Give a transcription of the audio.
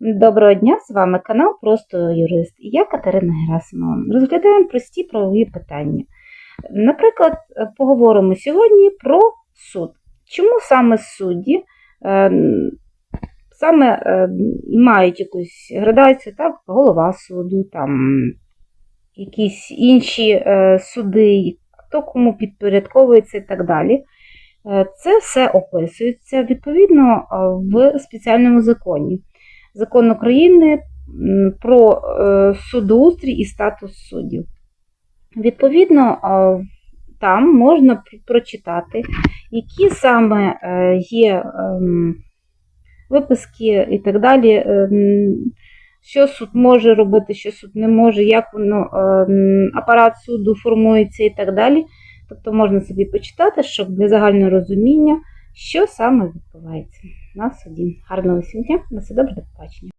Доброго дня, з вами канал Просто Юрист і я Катерина Герасимова. Розглядаємо прості правові питання. Наприклад, поговоримо сьогодні про суд. Чому саме судді мають якусь градацію, так? Голова суду, там якісь інші суди, хто кому підпорядковується і так далі. Це все описується відповідно в спеціальному законі. Закон України про судоустрій і статус суддів. Відповідно, там можна прочитати, які саме є виписки і так далі, що суд може робити, що суд не може, як апарат суду формується і так далі. Тобто можна собі почитати, щоб для загального розуміння, що саме відбувається на суді. Гарного всім дня, на все добре, до побачення.